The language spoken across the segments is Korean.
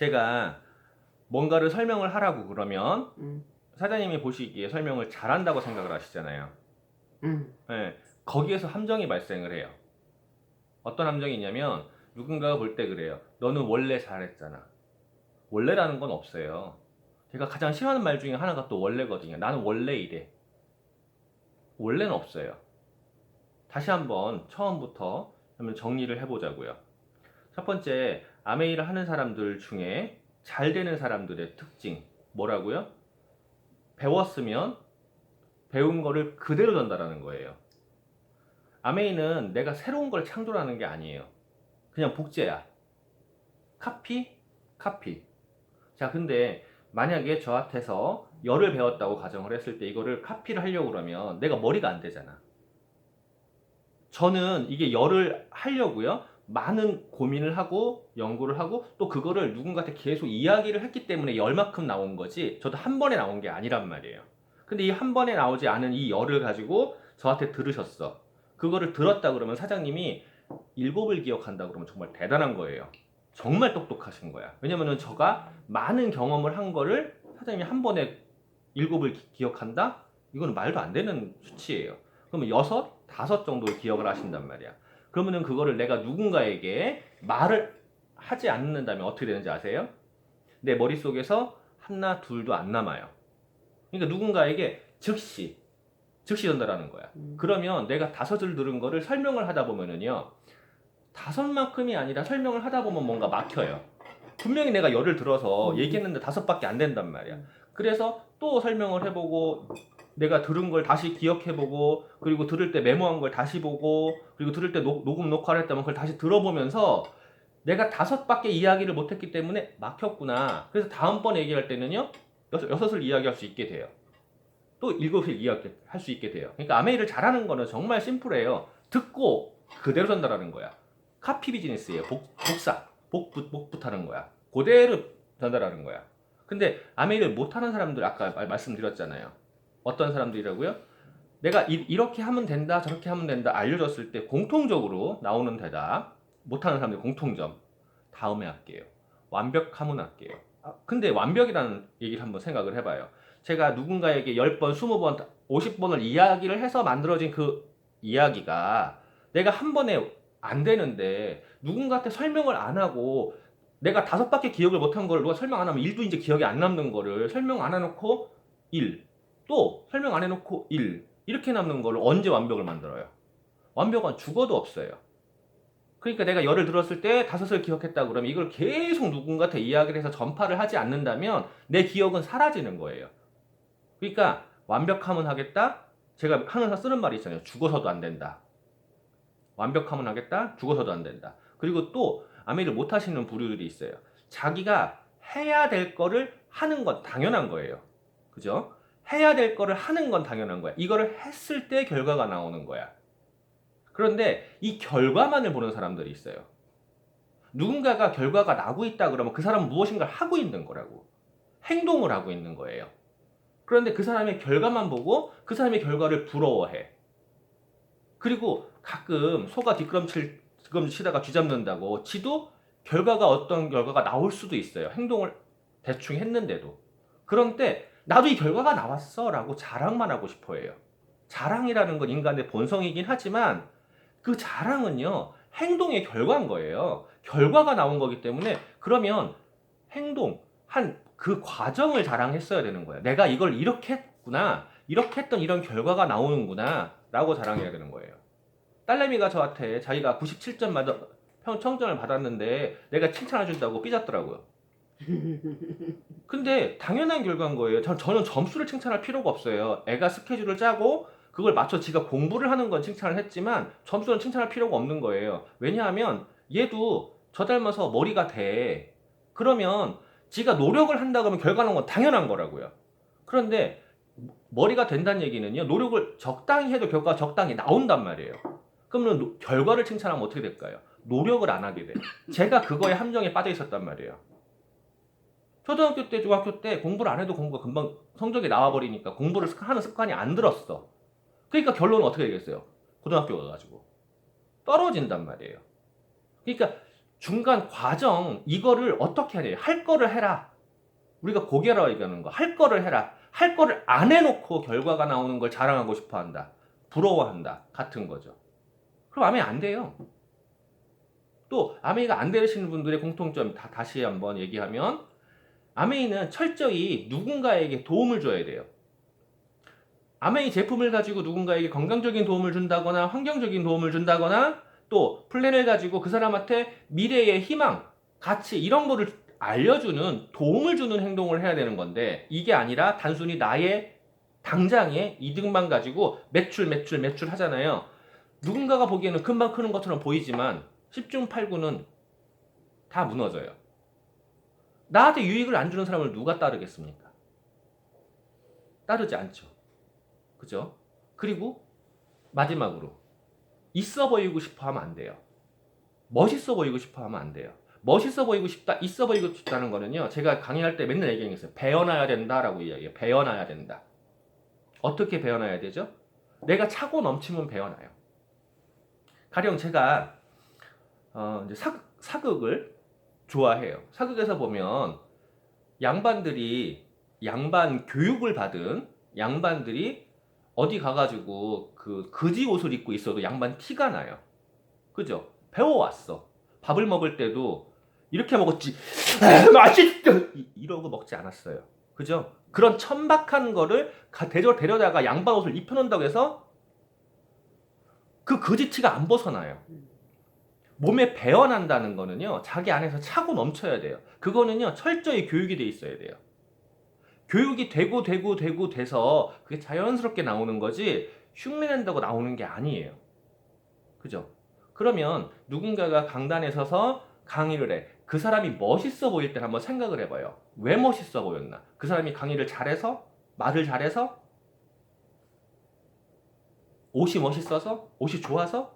제가 뭔가를 설명을 하라고 그러면 음, 사장님이 보시기에 설명을 잘한다고 생각을 하시잖아요. 음, 네, 거기에서 함정이 발생을 해요. 어떤 함정이 있냐면 누군가가 볼 때 그래요. 너는 원래 잘했잖아. 원래라는 건 없어요. 제가 가장 싫어하는 말 중에 하나가 또 원래거든요. 나는 원래 이래. 원래는 없어요. 다시 한번 처음부터 한번 정리를 해보자고요. 첫 번째, 아메이를 하는 사람들 중에 잘 되는 사람들의 특징 뭐라고요? 배웠으면 배운 거를 그대로 전달하는 거예요. 아메이는 내가 새로운 걸 창조하는 게 아니에요. 그냥 복제야. 카피? 카피. 자, 근데 만약에 저한테서 열을 배웠다고 가정을 했을 때 이거를 카피를 하려고 그러면 내가 머리가 안 되잖아. 저는 이게 열을 하려고요. 많은 고민을 하고 연구를 하고 또 그거를 누군가한테 계속 이야기를 했기 때문에 열만큼 나온 거지 저도 한 번에 나온 게 아니란 말이에요. 근데 이 한 번에 나오지 않은 이 열을 가지고 저한테 들으셨어. 그거를 들었다 그러면 사장님이 일곱을 기억한다 그러면 정말 대단한 거예요. 정말 똑똑하신 거야. 왜냐면은 저가 많은 경험을 한 거를 사장님이 한 번에 일곱을 기억한다? 이거는 말도 안 되는 수치예요. 그러면 여섯, 다섯 정도를 기억을 하신단 말이야. 그러면은 그거를 내가 누군가에게 말을 하지 않는다면 어떻게 되는지 아세요? 내 머릿속에서 하나, 둘도 안 남아요. 그러니까 누군가에게 즉시 전달하는 거야. 음, 그러면 내가 다섯을 들은 거를 설명을 하다 보면은요, 다섯만큼이 아니라 설명을 하다 보면 뭔가 막혀요. 분명히 내가 열을 들어서 음, 얘기했는데 다섯밖에 안 된단 말이야. 음, 그래서 또 설명을 해보고 내가 들은 걸 다시 기억해보고 그리고 들을 때 메모한 걸 다시 보고 그리고 들을 때 녹음 녹화를 했다면 그걸 다시 들어보면서 내가 다섯밖에 이야기를 못했기 때문에 막혔구나. 그래서 다음번에 얘기할 때는요 여섯을 이야기할 수 있게 돼요. 또 일곱을 이야기할 수 있게 돼요. 그러니까 아메이를 잘하는 거는 정말 심플해요. 듣고 그대로 전달하는 거야. 카피 비즈니스예요. 복사, 복붙하는 거야. 그대로 전달하는 거야. 근데 아메이를 못하는 사람들 아까 말씀드렸잖아요. 어떤 사람들이라고요? 내가 이렇게 하면 된다, 저렇게 하면 된다 알려줬을 때 공통적으로 나오는 대답 못하는 사람들 공통점 다음에 할게요. 완벽하면 할게요. 근데 완벽이라는 얘기를 한번 생각을 해봐요. 제가 누군가에게 10번, 20번, 50번을 이야기를 해서 만들어진 그 이야기가 내가 한 번에 안 되는데 누군가한테 설명을 안 하고 내가 다섯 바퀴 기억을 못한 걸 누가 설명 안 하면 1도 이제 기억이 안 남는 거를 설명 안 해놓고 1, 또 설명 안 해놓고 1 이렇게 남는 거를 언제 완벽을 만들어요? 완벽은 죽어도 없어요. 그러니까 내가 열을 들었을 때 다섯을 기억했다 그러면 이걸 계속 누군가한테 이야기를 해서 전파를 하지 않는다면 내 기억은 사라지는 거예요. 그러니까 완벽하면 하겠다. 제가 항상 쓰는 말이 있잖아요. 죽어서도 안 된다. 완벽하면 하겠다. 죽어서도 안 된다. 그리고 또 아메이를 못 하시는 부류들이 있어요. 자기가 해야 될 거를 하는 건 당연한 거예요. 그죠? 해야 될 거를 하는 건 당연한 거야. 이거를 했을 때 결과가 나오는 거야. 그런데 이 결과만을 보는 사람들이 있어요. 누군가가 결과가 나고 있다 그러면 그 사람은 무엇인가를 하고 있는 거라고. 행동을 하고 있는 거예요. 그런데 그 사람의 결과만 보고 그 사람의 결과를 부러워해. 그리고 가끔 소가 뒷걸음치다가 쥐잡는다고 지도 결과가 어떤 결과가 나올 수도 있어요. 행동을 대충 했는데도. 그런데 나도 이 결과가 나왔어 라고 자랑만 하고 싶어 해요. 자랑이라는 건 인간의 본성이긴 하지만 그 자랑은요, 행동의 결과인 거예요. 결과가 나온 거기 때문에 그러면 행동, 그 과정을 자랑했어야 되는 거예요. 내가 이걸 이렇게 했구나. 이렇게 했던 이런 결과가 나오는구나. 라고 자랑해야 되는 거예요. 딸내미가 저한테 자기가 97점 평점을 받았는데 내가 칭찬해준다고 삐졌더라고요. 근데 당연한 결과인 거예요. 저는 점수를 칭찬할 필요가 없어요. 애가 스케줄을 짜고 그걸 맞춰 지가 공부를 하는 건 칭찬을 했지만 점수는 칭찬할 필요가 없는 거예요. 왜냐하면 얘도 저 닮아서 머리가 돼. 그러면 지가 노력을 한다 그러면 결과 나온 건 당연한 거라고요. 그런데 머리가 된다는 얘기는요. 노력을 적당히 해도 결과가 적당히 나온단 말이에요. 그러면 결과를 칭찬하면 어떻게 될까요? 노력을 안 하게 돼. 제가 그거에 함정에 빠져 있었단 말이에요. 초등학교 때, 중학교 때 공부를 안 해도 공부가 금방 성적이 나와버리니까 공부를 하는 습관이 안 들었어. 그러니까 결론은 어떻게 되겠어요? 고등학교 가가지고 떨어진단 말이에요. 그러니까 중간 과정 이거를 어떻게 해야 돼요? 할 거를 해라. 우리가 고개라고 얘기하는 거. 할 거를 해라. 할 거를 안 해놓고 결과가 나오는 걸 자랑하고 싶어 한다. 부러워한다. 같은 거죠. 그럼 아메이 안 돼요. 또 아메이가 안 되시는 분들의 공통점 다시 한번 얘기하면 아메이는 철저히 누군가에게 도움을 줘야 돼요. 아메이 제품을 가지고 누군가에게 건강적인 도움을 준다거나 환경적인 도움을 준다거나 또 플랜을 가지고 그 사람한테 미래의 희망, 가치 이런 거를 알려주는 도움을 주는 행동을 해야 되는 건데 이게 아니라 단순히 나의 당장의 이득만 가지고 매출 하잖아요. 누군가가 보기에는 금방 크는 것처럼 보이지만 10중 8구는 다 무너져요. 나한테 유익을 안 주는 사람을 누가 따르겠습니까? 따르지 않죠. 그죠? 그리고 마지막으로 있어 보이고 싶어 하면 안 돼요. 멋있어 보이고 싶어 하면 안 돼요. 멋있어 보이고 싶다, 있어 보이고 싶다는 거는요. 제가 강의할 때 맨날 얘기했어요. 배워놔야 된다라고 이야기해요. 배워놔야 된다. 어떻게 배워놔야 되죠? 내가 차고 넘치면 배워놔요. 가령 제가 이제 사극을 좋아해요. 사극에서 보면 양반 교육을 받은 양반들이 어디 가가지고 그 거지 옷을 입고 있어도 양반 티가 나요. 그죠? 배워왔어. 밥을 먹을 때도 이렇게 먹었지. 맛있다. 이러고 먹지 않았어요. 그죠? 그런 천박한 거를 데려다가 양반 옷을 입혀놓는다고 해서 그 거지 티가 안 벗어나요. 몸에 배어난다는 거는요. 자기 안에서 차고 넘쳐야 돼요. 그거는요. 철저히 교육이 돼 있어야 돼요. 교육이 되고 돼서 그게 자연스럽게 나오는 거지 흉내낸다고 나오는 게 아니에요. 그죠? 그러면 누군가가 강단에 서서 강의를 해. 그 사람이 멋있어 보일 때 한번 생각을 해봐요. 왜 멋있어 보였나? 그 사람이 강의를 잘해서? 말을 잘해서? 옷이 멋있어서? 옷이 좋아서?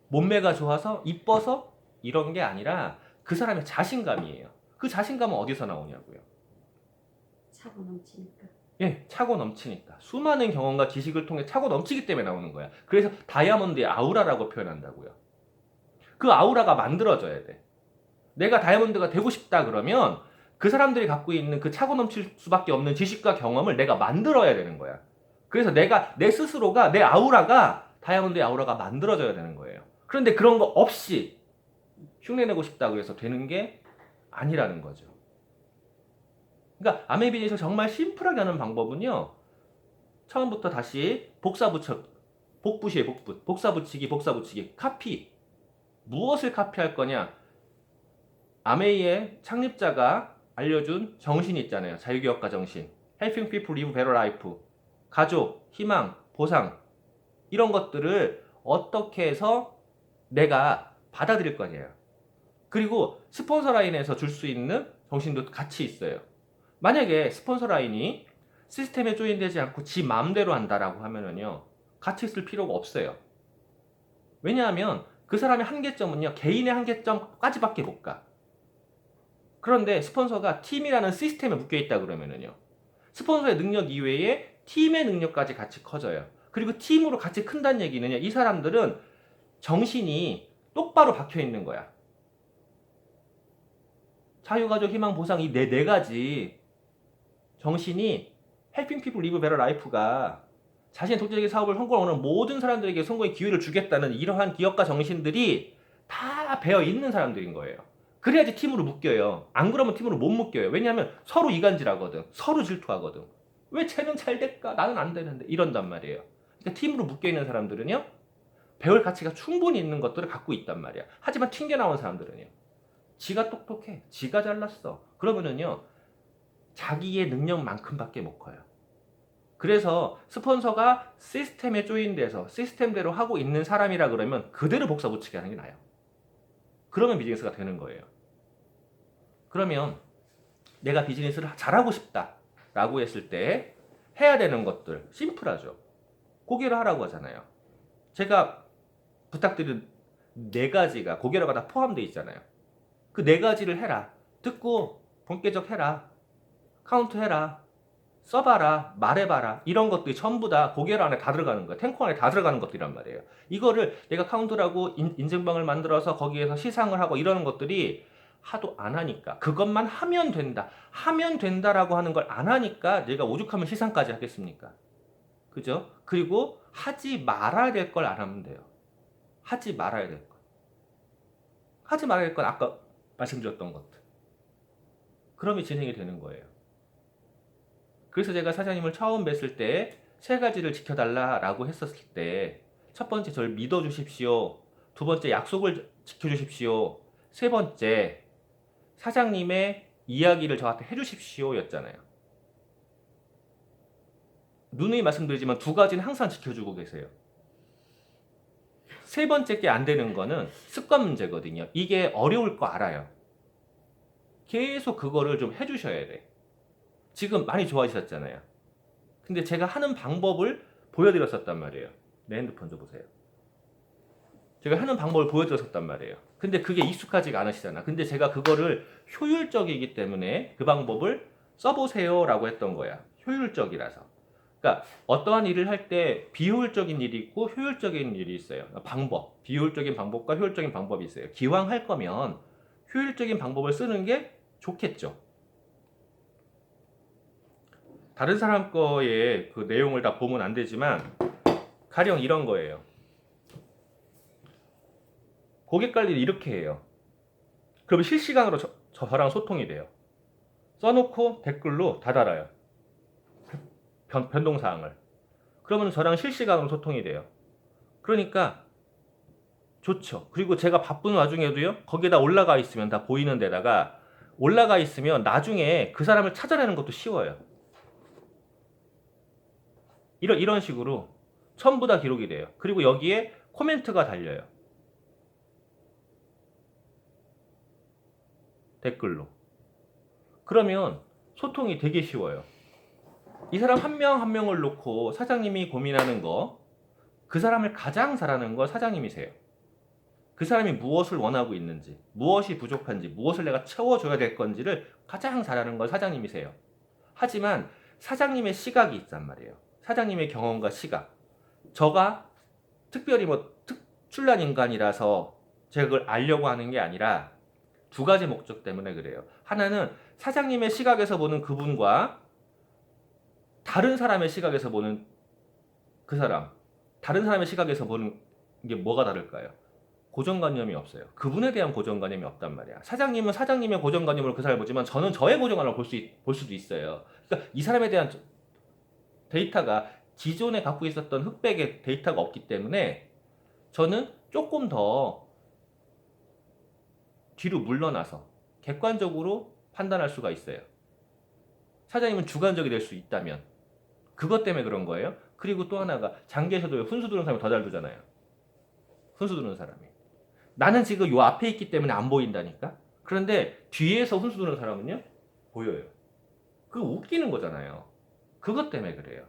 몸매가 좋아서? 이뻐서? 이런 게 아니라 그 사람의 자신감이에요. 그 자신감은 어디서 나오냐고요? 차고 넘치니까. 예, 차고 넘치니까. 수많은 경험과 지식을 통해 차고 넘치기 때문에 나오는 거야. 그래서 다이아몬드의 아우라라고 표현한다고요. 그 아우라가 만들어져야 돼. 내가 다이아몬드가 되고 싶다 그러면 그 사람들이 갖고 있는 그 차고 넘칠 수밖에 없는 지식과 경험을 내가 만들어야 되는 거야. 그래서 내 스스로가, 내 아우라가 다이아몬드의 아우라가 만들어져야 되는 거예요. 그런데 그런 거 없이 흉내내고 싶다고 해서 되는 게 아니라는 거죠. 그러니까 아메이 비즈니스 정말 심플하게 하는 방법은요. 처음부터 다시 복붙이에요, 복붙. 복사붙이기, 카피. 무엇을 카피할 거냐? 아메이의 창립자가 알려준 정신이 있잖아요. 자유개혁가 정신. Helping people live better life. 가족, 희망, 보상. 이런 것들을 어떻게 해서 내가 받아들일 거냐요. 그리고 스폰서 라인에서 줄 수 있는 정신도 같이 있어요. 만약에 스폰서 라인이 시스템에 조인되지 않고 지 마음대로 한다라고 하면은요. 같이 있을 필요가 없어요. 왜냐하면 그 사람의 한계점은요. 개인의 한계점까지밖에 못 가. 그런데 스폰서가 팀이라는 시스템에 묶여있다 그러면은요. 스폰서의 능력 이외에 팀의 능력까지 같이 커져요. 그리고 팀으로 같이 큰다는 얘기는요. 이 사람들은 정신이 똑바로 박혀있는 거야. 자유가족, 희망, 보상 이 네 가지 정신이 Helping people live better life가 자신의 독자적인 사업을 성공하는 모든 사람들에게 성공의 기회를 주겠다는 이러한 기업가 정신들이 다 배어 있는 사람들인 거예요. 그래야지 팀으로 묶여요. 안 그러면 팀으로 못 묶여요. 왜냐하면 서로 이간질하거든. 서로 질투하거든. 왜 쟤는 잘 될까? 나는 안 되는데. 이런단 말이에요. 그러니까 팀으로 묶여있는 사람들은요. 배울 가치가 충분히 있는 것들을 갖고 있단 말이야. 하지만 튕겨나온 사람들은요. 지가 똑똑해. 지가 잘났어. 그러면은요. 자기의 능력만큼밖에 못 커요. 그래서 스폰서가 시스템에 조인돼서 시스템대로 하고 있는 사람이라 그러면 그대로 복사 붙이게 하는 게 나아요. 그러면 비즈니스가 되는 거예요. 그러면 내가 비즈니스를 잘하고 싶다라고 했을 때 해야 되는 것들 심플하죠. 고개를 하라고 하잖아요. 제가 부탁드린 4가지가 고개로가 다 포함되어 있잖아요. 그 4가지를 해라. 듣고 본격적 해라. 카운트 해라. 써봐라, 말해봐라, 이런 것들이 전부 다 고개를 안에 다 들어가는 거야. 탱커 안에 다 들어가는 것들이란 말이에요. 이거를 내가 카운트라고 인증방을 만들어서 거기에서 시상을 하고 이러는 것들이 하도 안 하니까, 그것만 하면 된다, 하면 된다라고 하는 걸 안 하니까 내가 오죽하면 시상까지 하겠습니까? 그죠? 그리고 하지 말아야 될 걸 안 하면 돼요. 하지 말아야 될 걸. 하지 말아야 될 건 아까 말씀드렸던 것들. 그럼이 진행이 되는 거예요. 그래서 제가 사장님을 처음 뵀을 때 세 가지를 지켜달라라고 했었을 때, 첫 번째 저를 믿어주십시오. 두 번째 약속을 지켜주십시오. 세 번째 사장님의 이야기를 저한테 해주십시오 였잖아요. 누누이 말씀드리지만 두 가지는 항상 지켜주고 계세요. 세 번째 게 안 되는 거는 습관 문제거든요. 이게 어려울 거 알아요. 계속 그거를 좀 해주셔야 돼. 지금 많이 좋아지셨잖아요. 근데 제가 하는 방법을 보여드렸었단 말이에요. 내 핸드폰 줘보세요. 제가 하는 방법을 보여드렸었단 말이에요. 근데 그게 익숙하지가 않으시잖아. 근데 제가 그거를 효율적이기 때문에 그 방법을 써보세요 라고 했던 거야. 효율적이라서. 그러니까 어떠한 일을 할 때 비효율적인 일이 있고 효율적인 일이 있어요. 방법, 비효율적인 방법과 효율적인 방법이 있어요. 기왕 할 거면 효율적인 방법을 쓰는 게 좋겠죠. 다른 사람 거에 그 내용을 다 보면 안 되지만 가령 이런 거예요. 고객 관리를 이렇게 해요. 그러면 실시간으로 저랑 소통이 돼요. 써놓고 댓글로 다 달아요. 변동사항을. 그러면 저랑 실시간으로 소통이 돼요. 그러니까 좋죠. 그리고 제가 바쁜 와중에도요, 거기에다 올라가 있으면 다 보이는 데다가 올라가 있으면 나중에 그 사람을 찾아내는 것도 쉬워요. 이런 식으로 전부 다 기록이 돼요. 그리고 여기에 코멘트가 달려요. 댓글로. 그러면 소통이 되게 쉬워요. 이 사람 한 명 한 명을 놓고 사장님이 고민하는 거, 그 사람을 가장 잘하는 거 사장님이세요. 그 사람이 무엇을 원하고 있는지, 무엇이 부족한지, 무엇을 내가 채워줘야 될 건지를 가장 잘하는 건 사장님이세요. 하지만 사장님의 시각이 있단 말이에요. 사장님의 경험과 시각. 저가 특별히 특출난 인간이라서 제가 그걸 알려고 하는 게 아니라 두 가지 목적 때문에 그래요. 하나는 사장님의 시각에서 보는 그분과 다른 사람의 시각에서 보는 그 사람, 다른 사람의 시각에서 보는 게 뭐가 다를까요? 고정관념이 없어요. 그분에 대한 고정관념이 없단 말이야. 사장님은 사장님의 고정관념으로 그 사람을 보지만 저는 저의 고정관념을 볼 수도 있어요. 그러니까 이 사람에 대한 데이터가 기존에 갖고 있었던 흑백의 데이터가 없기 때문에 저는 조금 더 뒤로 물러나서 객관적으로 판단할 수가 있어요. 사장님은 주관적이 될 수 있다면 그것 때문에 그런 거예요. 그리고 또 하나가 장기에서도 훈수 두는 사람이 더 잘 두잖아요. 훈수 두는 사람이. 나는 지금 요 앞에 있기 때문에 안 보인다니까. 그런데 뒤에서 훈수 두는 사람은요 보여요. 그거 웃기는 거잖아요. 그것 때문에 그래요.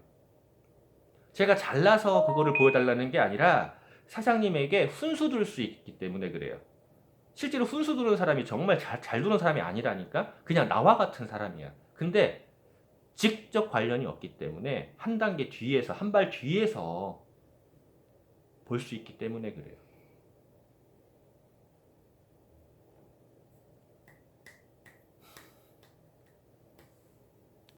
제가 잘나서 그거를 보여달라는 게 아니라 사장님에게 훈수 둘 수 있기 때문에 그래요. 실제로 훈수 두는 사람이 정말 잘 두는 사람이 아니라니까. 그냥 나와 같은 사람이야. 근데 직접 관련이 없기 때문에 한 단계 뒤에서, 한 발 뒤에서 볼 수 있기 때문에 그래요.